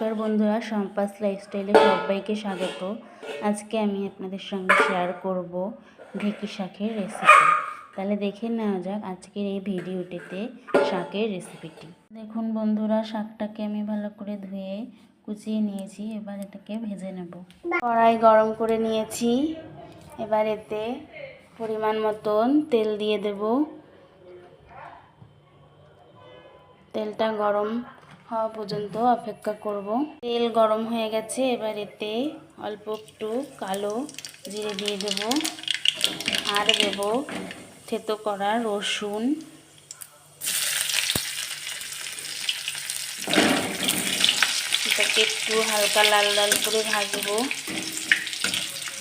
নমস্কার বন্ধুরা, সম্পাস লাইফস্টাইলে সবাইকে স্বাগত। আজকে আমি আপনাদের সঙ্গে শেয়ার করব ঢেঁকি শাকের রেসিপি। তাহলে দেখে নেওয়া যাক আজকের এই ভিডিওটিতে শাকের রেসিপিটি। দেখুন বন্ধুরা, শাকটাকে আমি ভালো করে ধুয়ে কুচিয়ে নিয়েছি। এবার এটাকে ভেজে নেব। কড়াই গরম করে নিয়েছি। এবার এতে পরিমাণ মতন তেল দিয়ে দেব। তেলটা গরম হওয়া পর্যন্ত অপেক্ষা করব। তেল গরম হয়ে গেছে। এবার এতে অল্প একটু কালো জিরে দিয়ে দেব আর দেব থেতো করা রসুন। এটাকে একটু হালকা লাল লাল করে ভাজবো।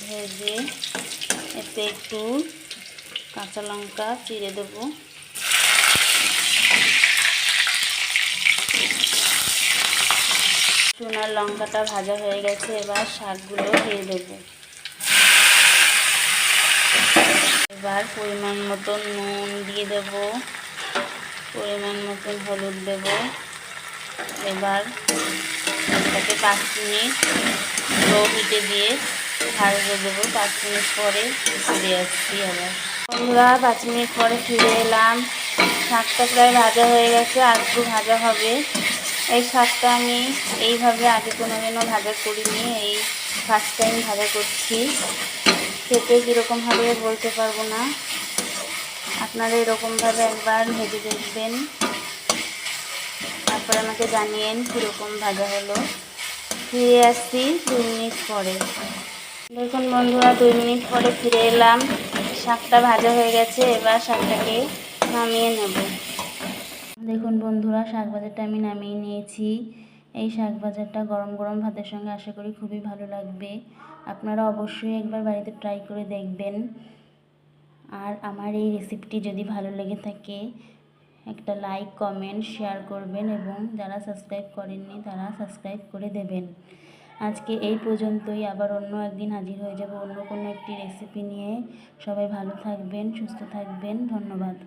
ভেজে এতে একটু কাঁচা লঙ্কা চিড়ে দেবো। সোনার লঙ্কাটা ভাজা হয়ে গেছে। এবার শাকগুলো দিয়ে দেবো। এবার পরিমাণ মতন নুন দিয়ে দেব, পরিমাণ মতন হলুদ দেব। এবার এটাকে 5 মিনিট লো হিটে দিয়ে ভাজতে দেবো। 5 মিনিট পরে ফিরে আসছি। আবার বন্ধুরা, 5 মিনিট পরে ফিরে এলাম। শাকটা প্রায় ভাজা হয়ে গেছে, আর একটু ভাজা হবে। এই শাকটা আমি এইভাবে আগে কোনোদিনও ভাজা করিনি, এই ফার্স্ট টাইম ভাজা করছি। খেতে কীরকম হবে বলতে পারবো না। আপনারা এরকমভাবে একবার ভেজে দেখবেন, তারপরে আমাকে জানিয়েন কীরকম ভাজা হলো। ফিরে আসছি 2 মিনিট পরে। দেখুন বন্ধুরা, 2 মিনিট পরে ফিরে এলাম। শাকটা ভাজা হয়ে গেছে। এবার শাকটাকে নামিয়ে নেব। দেখুন বন্ধুরা, শাক ভাজাটা আমি নামিয়ে নিয়েছি। এই শাক ভাজাটা গরম গরম ভাতের সঙ্গে আশা করি খুবই ভালো লাগবে। আপনারা অবশ্যই একবার বাড়িতে ট্রাই করে দেখবেন। আর আমার এই রেসিপিটি যদি ভালো লেগে থাকে একটা লাইক, কমেন্ট, শেয়ার করবেন এবং যারা সাবস্ক্রাইব করেননি তারা সাবস্ক্রাইব করে দেবেন। আজকে এই পর্যন্তই। আবার অন্য একদিন হাজির হয়ে যাব অন্য কোনো একটি রেসিপি নিয়ে। সবাই ভালো থাকবেন, সুস্থ থাকবেন। ধন্যবাদ।